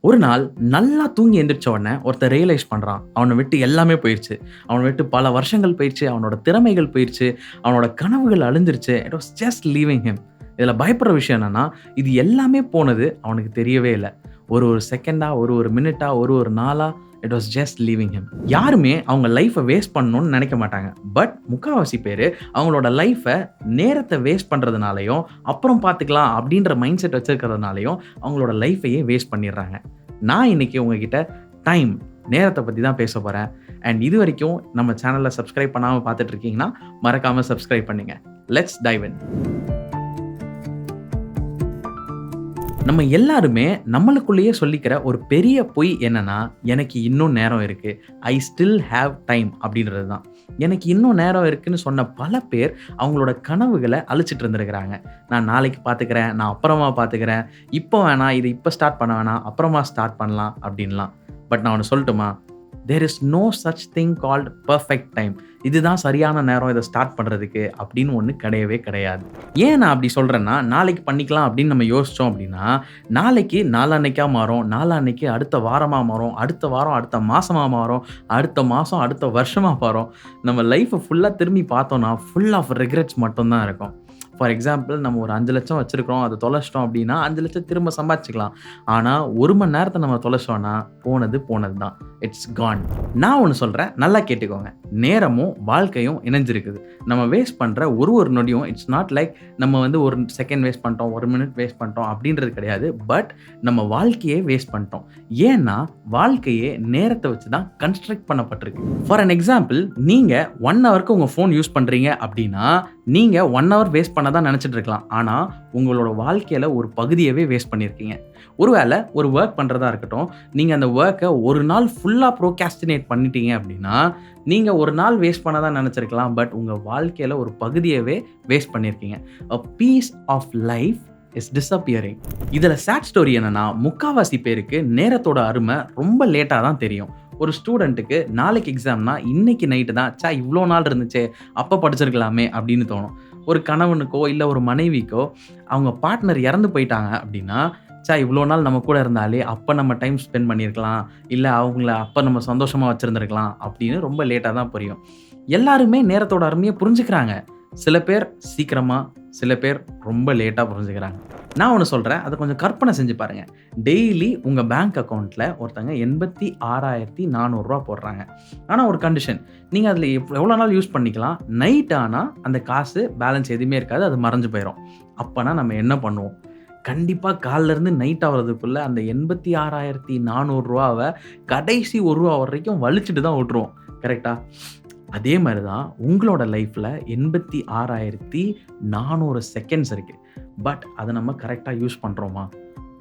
ஒரு நாள் நல்லா தூங்கி எந்திரிச்ச உடனே ஒருத்தன் ரியலைஸ் பண்றான். அவன விட்டு எல்லாமே போயிருச்சு. அவன விட்டு பல வருஷங்கள் போயிருச்சு. அவனோட திறமைகள் போயிருச்சு. அவனோட கனவுகள் அழிஞ்சிருச்சு. It was just leaving him. இதுல பயப்படுற விஷயம் என்னன்னா, இது எல்லாமே போனது அவனுக்கு தெரியவே இல்ல. ஒரு ஒரு செகண்டா, ஒரு ஒரு மினிட்டா, ஒரு ஒரு நாளா it was just leaving him. யாருமே அவங்க லைஃப்ப வேஸ்ட் பண்ணணும்னு நெனைக்க மாட்டாங்க. பட் முக்காவாசி பேரு அவங்களோட லைஃப்ப நேரத்த வேஸ்ட் பண்றதுனாலயும், அப்புறம் பார்த்துக்கலாம் அப்படின்ற மைண்ட் செட் வச்சிருக்கிறதுனாலயும் அவங்களோட லைஃப்பையே வேஸ்ட் பண்ணிடுறாங்க. நான் இன்னைக்கு உங்ககிட்ட டைம், நேரத்த பத்தி தான் பேச போறேன். அண்ட் இதுவரைக்கும் நம்ம சேனல சப்ஸ்கிரைப் பண்ணாம பார்த்துட்டு இருக்கீங்கன்னா, மறக்காம சப்ஸ்கிரைப் பண்ணுங்க. லெட்ஸ் டைவ் இன். நம்ம எல்லாருமே நம்மளுக்குள்ளேயே சொல்லிக்கிற ஒரு பெரிய பொய் என்னன்னா, எனக்கு இன்னும் நேரம் இருக்கு. ஐ ஸ்டில் ஹேவ் டைம் அப்படின்றது தான். எனக்கு இன்னும் நேரம் இருக்குன்னு சொன்ன பல பேர் அவங்களோட கனவுகள அழிச்சிட்டு இருந்திருக்கிறாங்க. நான் நாளைக்கு பார்த்துக்கிறேன், நான் அப்புறமா பார்த்துக்கிறேன், இப்போ வேணாம், இது இப்போ ஸ்டார்ட் பண்ண வேணாம், அப்புறமா ஸ்டார்ட் பண்ணலாம் அப்படின்லாம். பட் நான் ஒண்ணு சொல்லட்டுமா? There is no such thing called perfect time. இதுதான் சரியான நேரம் இதை ஸ்டார்ட் பண்ணுறதுக்கு அப்படின்னு ஒன்று கிடையவே கிடையாது. ஏன் நான் அப்படி சொல்கிறேன்னா, நாளைக்கு பண்ணிக்கலாம் அப்படின்னு நம்ம யோசித்தோம் அப்படின்னா, நாளைக்கு நாளான்னைக்கா மாறும், நாளான்னைக்கு அடுத்த வாரமாக மாறும், அடுத்த வாரம் அடுத்த மாதமாக மாறும், அடுத்த மாதம் அடுத்த வருஷமாக மாறும். நம்ம லைஃப்பை ஃபுல்லாக திரும்பி பார்த்தோன்னா ஃபுல் ஆஃப் ரிக்ரெட்ஸ் மட்டும்தான் இருக்கும். ஃபார் எக்ஸாம்பிள், நம்ம ஒரு 5 லட்சம் வச்சுருக்கிறோம், அதை தொலைச்சிட்டோம் அப்படின்னா 5 லட்சம் திரும்ப சம்பாதிச்சுக்கலாம். ஆனால் 1 மணி நேரத்தை நம்ம தொலைச்சோன்னா போனது போனது தான். இட்ஸ் கான். நான் ஒன்று சொல்கிறேன், நல்லா கேட்டுக்கோங்க. நேரமும் வாழ்க்கையும் இணைஞ்சிருக்குது. நம்ம வேஸ்ட் பண்ணுற ஒரு ஒரு நொடியும் இட்ஸ் நாட் லைக் நம்ம வந்து 1 செகண்ட் வேஸ்ட் பண்ணிட்டோம், 1 மினிட் வேஸ்ட் பண்ணிட்டோம் அப்படின்றது கிடையாது. பட் நம்ம வாழ்க்கையே வேஸ்ட் பண்ணிட்டோம். ஏன்னா வாழ்க்கையே நேரத்தை வச்சு தான் கன்ஸ்ட்ரக்ட் பண்ணப்பட்டிருக்கு. ஃபார் அன் எக்ஸாம்பிள், நீங்கள் 1 ஹவருக்கு உங்கள் ஃபோன் யூஸ் பண்ணுறீங்க அப்படின்னா, நீங்கள் 1 ஹவர் வேஸ்ட் பண்ண தான் நினச்சிட்டு இருக்கலாம். ஆனால் உங்களோட வாழ்க்கையில் ஒரு பகுதியவே வேஸ்ட் பண்ணியிருக்கீங்க. ஒருவேளை ஒரு ஒர்க் பண்ணுறதா இருக்கட்டும், நீங்கள் அந்த ஒர்க்கை ஒரு நாள் ஃபுல்லாக ப்ரோகாஸ்டினேட் பண்ணிட்டீங்க அப்படின்னா, நீங்கள் ஒரு நாள் வேஸ்ட் பண்ண தான் நினச்சிருக்கலாம். பட் உங்கள் வாழ்க்கையில் ஒரு பகுதியவே வேஸ்ட் பண்ணியிருக்கீங்க. A piece of life is disappearing. இதில் சேட் ஸ்டோரி என்னன்னா, முக்காவாசி பேருக்கு நேரத்தோட அருமை ரொம்ப லேட்டாக தான் தெரியும். ஒரு ஸ்டூடெண்ட்டுக்கு நாளைக்கு எக்ஸாம்னா இன்னைக்கு நைட்டு தான், சா இவ்வளோ நாள் இருந்துச்சே, அப்போ படிச்சிருக்கலாமே அப்படின்னு தோணும். ஒரு கணவனுக்கோ இல்லை ஒரு மனைவிக்கோ அவங்க பார்ட்னர் இறந்து போயிட்டாங்க அப்படின்னா, சா இவ்வளோ நாள் நம்ம கூட இருந்தாலே அப்போ நம்ம டைம் ஸ்பெண்ட் பண்ணியிருக்கலாம், இல்லை அவங்கள அப்போ நம்ம சந்தோஷமாக வச்சுருந்துருக்கலாம் அப்படின்னு ரொம்ப லேட்டாக தான் புரியும். எல்லாருமே நேரத்தோட அருமையை புரிஞ்சுக்கிறாங்க. சில பேர் சீக்கிரமாக, சில பேர் ரொம்ப லேட்டாக புரிஞ்சுக்கிறாங்க. நான் ஒன்று சொல்கிறேன், அதை கொஞ்சம் கற்பனை செஞ்சு பாருங்கள். டெய்லி உங்கள் பேங்க் அக்கௌண்ட்டில் ஒருத்தங்க 86,400 போடுறாங்க. ஆனால் ஒரு கண்டிஷன், நீங்கள் அதில் எவ்வளோ நாள் யூஸ் பண்ணிக்கலாம். நைட் ஆனால் அந்த காசு பேலன்ஸ் எதுவுமே இருக்காது, அது மறைஞ்சு போயிடும். அப்போனா நம்ம என்ன பண்ணுவோம்? கண்டிப்பாக காலிலேருந்து நைட் ஆகிறதுக்குள்ளே அந்த 86,400 கடைசி ₹1 வரைக்கும் வலிச்சுட்டு தான் விட்டுருவோம். கரெக்டாக? அதே மாதிரி தான் உங்களோட லைஃப்பில் 86,400 செகண்ட்ஸ் இருக்குது. பட் அதை நம்ம கரெக்டாக யூஸ் பண்ணுறோமா?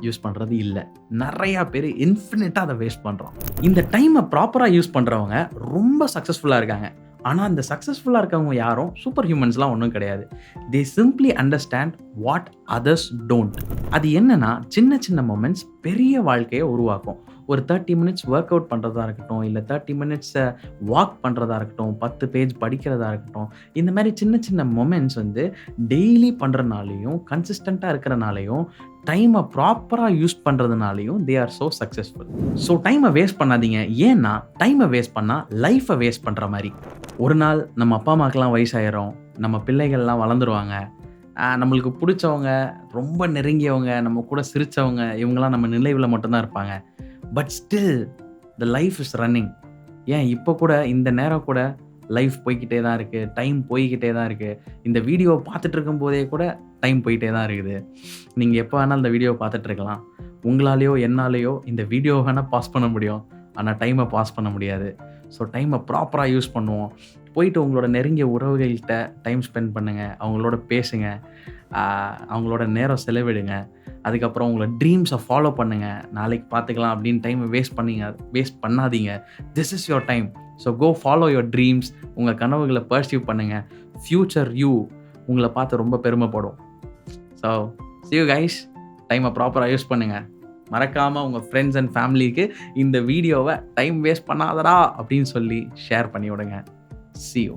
யூஸ் பண்ணுறது இல்லை. நிறையா பேர் இன்ஃபினிட்டாக அதை வேஸ்ட் பண்ணுறோம். இந்த டைமை ப்ராப்பராக யூஸ் பண்ணுறவங்க ரொம்ப சக்ஸஸ்ஃபுல்லாக இருக்காங்க. ஆனால் இந்த சக்ஸஸ்ஃபுல்லாக இருக்கவங்க யாரும் சூப்பர் ஹியூமன்ஸ்லாம் ஒன்றும் கிடையாது. தே simply understand what others don't. அது என்னன்னா, சின்ன சின்ன மொமெண்ட்ஸ் பெரிய வாழ்க்கையை உருவாக்கும். ஒரு 30 மினிட்ஸ் ஒர்க் அவுட் பண்ணுறதா இருக்கட்டும், இல்லை 30 மினிட்ஸ் வாக் பண்ணுறதா இருக்கட்டும், 10 பேஜ் படிக்கிறதா இருக்கட்டும், இந்த மாதிரி சின்ன சின்ன மொமெண்ட்ஸ் வந்து டெய்லி பண்ணுறதுனாலையும் கன்சிஸ்டண்ட்டாக இருக்கிறனாலையும் டைமை ப்ராப்பராக யூஸ் பண்ணுறதுனாலையும் they are so successful. So டைமை வேஸ்ட் பண்ணாதீங்க. ஏன்னா டைமை வேஸ்ட் பண்ணால் லைஃப்பை வேஸ்ட் பண்ணுற மாதிரி. ஒரு நாள் நம்ம அப்பா அம்மாக்கெல்லாம் வயசாயிரும், நம்ம பிள்ளைகள்லாம் வளர்ந்துருவாங்க, நம்மளுக்கு பிடிச்சவங்க, ரொம்ப நெருங்கியவங்க, நம்ம கூட சிரித்தவங்க, இவங்கெல்லாம் நம்ம நினைவில் மட்டும்தான் இருப்பாங்க. But still the life is running. ஏன் இப்போ கூட இந்த நேரம் கூட லைஃப் போய்கிட்டே தான் இருக்குது, டைம் போய்கிட்டே தான் இருக்குது. இந்த வீடியோவை பார்த்துட்டு இருக்கும்போதே கூட டைம் போயிட்டே தான் இருக்குது. நீங்கள் எப்போ வேணால் இந்த வீடியோவை பார்த்துட்டு இருக்கலாம். உங்களாலேயோ என்னாலேயோ இந்த வீடியோவை வேணால் பாஸ் பண்ண முடியும், ஆனால் டைமை பாஸ் பண்ண முடியாது. ஸோ டைமை ப்ராப்பராக யூஸ் பண்ணுவோம். போயிட்டு உங்களோட நெருங்கிய உறவுகள்கிட்ட டைம் ஸ்பெண்ட் பண்ணுங்கள், அவங்களோட பேசுங்க, அவங்களோட நேரம் செலவிடுங்க. அதுக்கப்புறம் உங்களோட ட்ரீம்ஸை ஃபாலோ பண்ணுங்கள். நாளைக்கு பார்த்துக்கலாம் அப்படின்னு டைமை வேஸ்ட் பண்ணாதீங்க. This is your time. So go follow your dreams. உங்கள் கனவுகளை பர்சியூ பண்ணுங்கள். ஃப்யூச்சர் யூ உங்களை பார்த்து ரொம்ப பெருமைப்படும். So see you guys. டைமை ப்ராப்பராக யூஸ் பண்ணுங்கள். மறக்காமல் உங்கள் ஃப்ரெண்ட்ஸ் அண்ட் ஃபேமிலிக்கு இந்த வீடியோவை டைம் வேஸ்ட் பண்ணாதடா அப்படின்னு சொல்லி ஷேர் பண்ணி விடுங்க. See you.